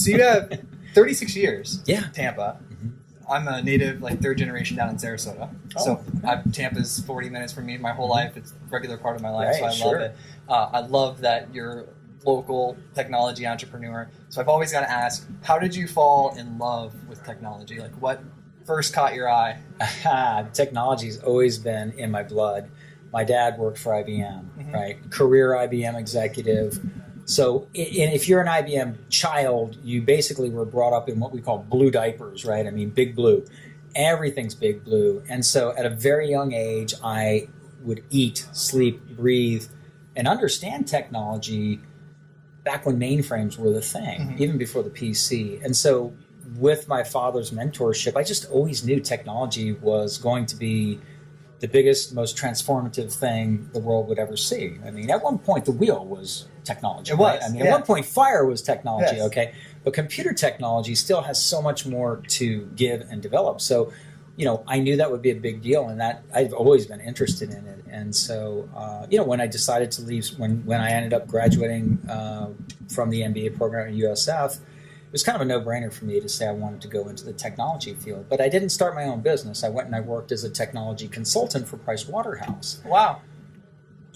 So you have 36 years. Yeah. Tampa. I'm a native, third generation down in Sarasota. So Tampa's 40 minutes from me my whole life. It's a regular part of my life, so I love it. I love that you're local technology entrepreneur. So I've always got to ask, how did you fall in love with technology? What first caught your eye? Technology's always been in my blood. My dad worked for IBM, right? Career IBM executive. So if you're an IBM child, you basically were brought up in what we call blue diapers, right? I mean, big blue. Everything's big blue. And so at a very young age, I would eat, sleep, breathe, and understand technology back when mainframes were the thing, even before the PC. And so with my father's mentorship, I just always knew technology was going to be the biggest, most transformative thing the world would ever see. I mean, at one point, the wheel was technology. It was. Right? I mean, at one point, fire was technology, Yes. okay? But computer technology still has so much more to give and develop. So, I knew that would be a big deal, and that I've always been interested in it. And so, when I decided to leave, when I ended up graduating from the MBA program at USF, it was kind of a no-brainer for me to say I wanted to go into the technology field. But I didn't start my own business. I went and I worked as a technology consultant for Price Waterhouse. Wow.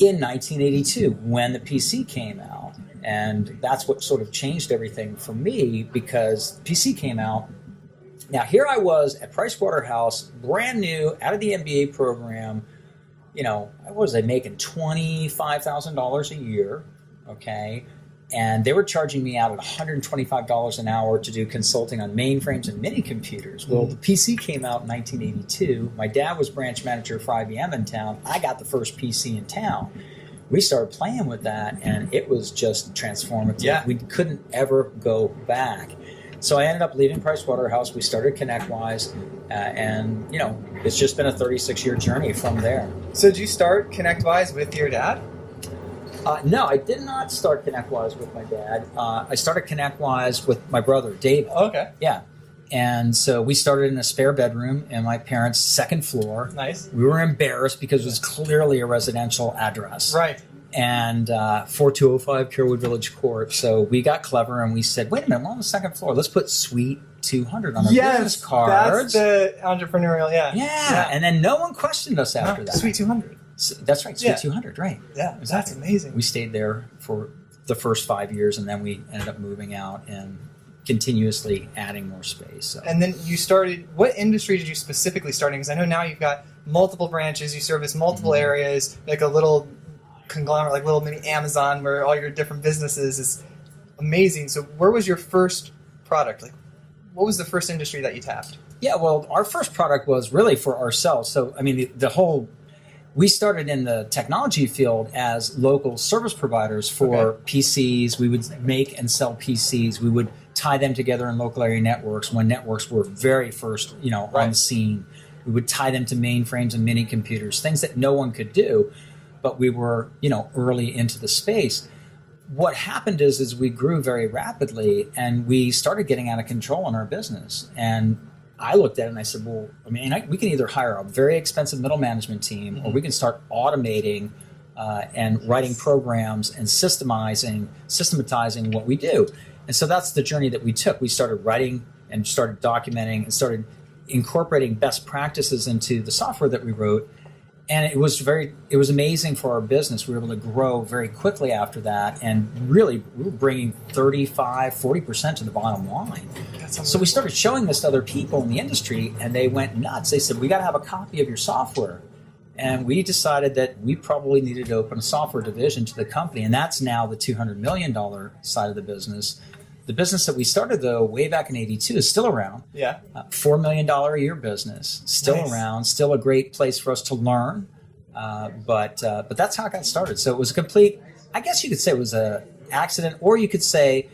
In 1982, when the PC came out. And that's what sort of changed everything for me, because PC came out. Now, here I was at Price Waterhouse, brand new, out of the MBA program. What was I making? $25,000 a year, okay? And they were charging me out at $125 an hour to do consulting on mainframes and mini computers. Well, the PC came out in 1982. My dad was branch manager for IBM in town. I got the first PC in town. We started playing with that, and it was just transformative. Yeah. We couldn't ever go back. So I ended up leaving Price Waterhouse. We started ConnectWise, and it's just been a 36-year journey from there. So did you start ConnectWise with your dad? No, I did not start ConnectWise with my dad. I started ConnectWise with my brother, David. Okay. Yeah. And so we started in a spare bedroom in my parents' second floor. Nice. We were embarrassed because it was clearly a residential address. Right. And 4205 Carrollwood Village Court. So we got clever and we said, wait a minute, we're on the second floor. Let's put Suite 200 on our business cards. That's the entrepreneurial, Yeah. And then no one questioned us after that. Suite 200. So, that's right, Suite 200, right. Yeah, Exactly. that's amazing. We stayed there for the first 5 years, and then we ended up moving out and continuously adding more space. So. And then you started, what industry did you specifically start in? Because I know now you've got multiple branches, you service multiple areas, like a little conglomerate, like little mini Amazon where all your different businesses is amazing. So where was your first product? What was the first industry that you tapped? Yeah, well, our first product was really for ourselves. So, I mean, we started in the technology field as local service providers for PCs. We would make and sell PCs. We would tie them together in local area networks when networks were very first, on the scene. We would tie them to mainframes and mini computers, things that no one could do, but we were, early into the space. What happened is we grew very rapidly and we started getting out of control in our business. And I looked at it and I said, well, we can either hire a very expensive middle management team or we can start automating and writing programs and systematizing what we do. And so that's the journey that we took. We started writing and started documenting and started incorporating best practices into the software that we wrote. And it was amazing for our business. We were able to grow very quickly after that. And really, we were bringing 40% to the bottom line. So we started showing this to other people in the industry, and they went nuts. They said, we got to have a copy of your software. And we decided that we probably needed to open a software division to the company. And that's now the $200 million side of the business. The business that we started, though, way back in 82 is still around. Yeah. $4 million a year business, still around, still a great place for us to learn. But that's how it got started. So it was a complete, I guess you could say it was an accident, or you could say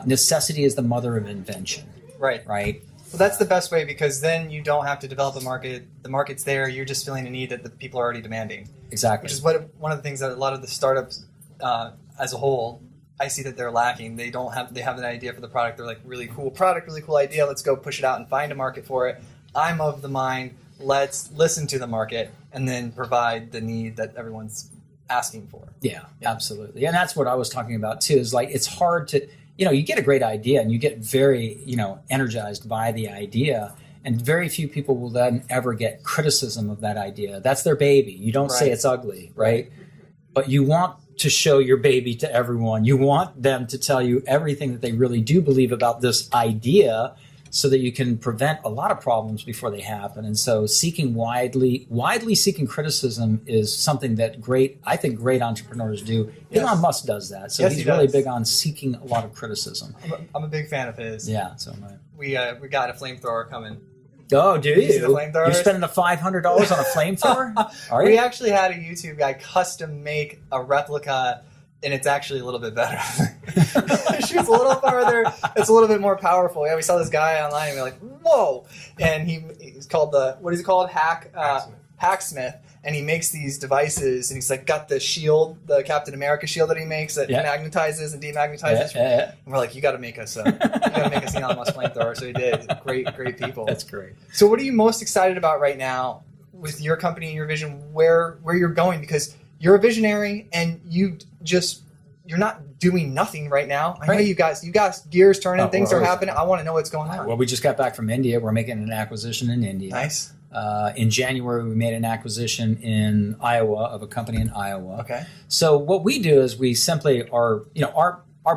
necessity is the mother of invention. Right. Right. Well, that's the best way, because then you don't have to develop a market. The market's there. You're just filling a need that the people are already demanding. Exactly. Which is one of the things that a lot of the startups as a whole, I see that they're lacking. They have an idea for the product. They're like, really cool product, really cool idea. Let's go push it out and find a market for it. I'm of the mind, let's listen to the market and then provide the need that everyone's asking for. Yeah, absolutely. And that's what I was talking about too, is like, it's hard to, you get a great idea and you get very, energized by the idea. And very few people will then ever get criticism of that idea. That's their baby. You don't say it's ugly, right? But you want to show your baby to everyone. You want them to tell you everything that they really do believe about this idea so that you can prevent a lot of problems before they happen. And so widely seeking criticism is something that I think great entrepreneurs do. Yes. Elon Musk does that. So he's really big on seeking a lot of criticism. I'm a big fan of his. Yeah, so am I. We got a flamethrower coming. Oh, do you? See the flamethrowers? You're spending the $500 on a flamethrower? Are you? We actually had a YouTube guy custom make a replica, and it's actually a little bit better. It shoots a little farther. It's a little bit more powerful. Yeah, we saw this guy online, and we're like, whoa! And he's called what is he called? Hacksmith. And he makes these devices, and he's like got the shield, the Captain America shield that he makes that magnetizes and demagnetizes. Yeah. And we're like, you got to make us Elon Musk flamethrower. So he did. Great people. That's great. So what are you most excited about right now with your company and your vision? Where you're going, because you're a visionary and you're not doing nothing right now. I know you got gears turning, things are happening. I want to know what's going on. Well, we just got back from India. We're making an acquisition in India. Nice. In January, we made an acquisition in Iowa of a company in Iowa. Okay. So what we do is we simply our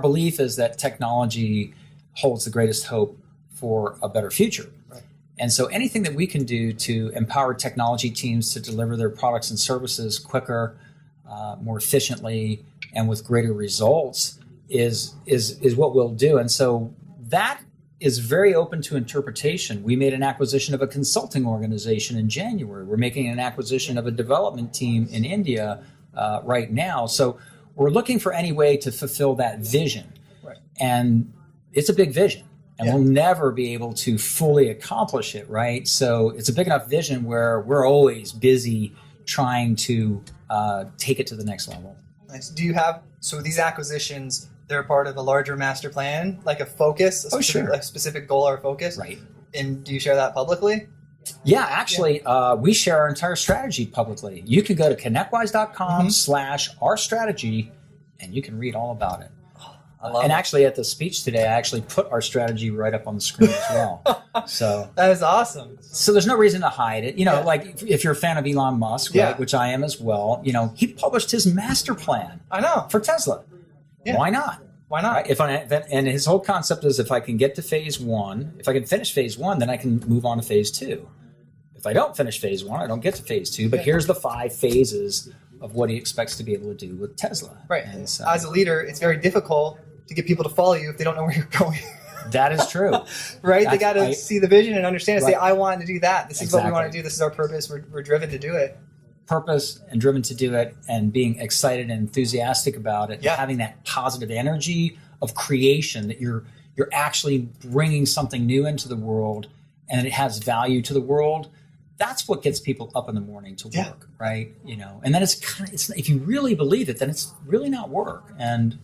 belief is that technology holds the greatest hope for a better future. Right. And so anything that we can do to empower technology teams to deliver their products and services quicker, more efficiently, and with greater results is what we'll do. And so that is very open to interpretation. We made an acquisition of a consulting organization in January. We're making an acquisition of a development team in India right now. So we're looking for any way to fulfill that vision. Right. And it's a big vision. And we'll never be able to fully accomplish it, right? So it's a big enough vision where we're always busy trying to take it to the next level. Nice. So these acquisitions, they're part of a larger master plan, like a focus, a specific goal or focus? Right. And do you share that publicly? Yeah, actually, we share our entire strategy publicly. You can go to connectwise.com/our-strategy, and you can read all about it. I love and it. Actually, at the speech today, I actually put our strategy right up on the screen as well. So that is awesome. So there's no reason to hide it. Like if you're a fan of Elon Musk, right, which I am as well, he published his master plan. I know. For Tesla. Yeah. Why not? Why not? Right? And his whole concept is if I can get to phase 1, if I can finish phase 1, then I can move on to phase 2. If I don't finish phase 1, I don't get to phase 2. But here's the 5 phases of what he expects to be able to do with Tesla. Right. And so, as a leader, it's very difficult to get people to follow you if they don't know where you're going. That is true. Right? They got to see the vision and understand it. Say, I want to do that. This is what we want to do. This is our purpose. We're driven to do it. Purpose and driven to do it and being excited and enthusiastic about it. Having that positive energy of creation that you're actually bringing something new into the world and it has value to the world. That's what gets people up in the morning to work, right? And then it's if you really believe it, then it's really not work. And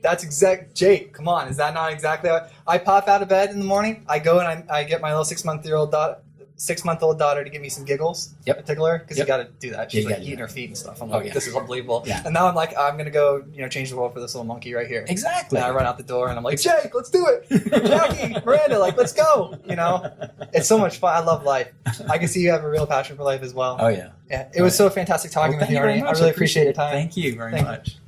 that's Jake, come on. Is that not exactly how I pop out of bed in the morning? I go and I get my little 6-month-old daughter to give me some giggles. A tickler, because you got to do that. She's eating her feet and stuff. I'm like, this is unbelievable. Yeah. And now I'm like, I'm going to go, change the world for this little monkey right here. Exactly. And I run out the door and I'm like, Jake, let's do it. Jackie, Miranda, let's go. It's so much fun. I love life. I can see you have a real passion for life as well. Oh, yeah. Yeah. It was so fantastic talking with you, Arnie. I really appreciate your time. Thank you very much.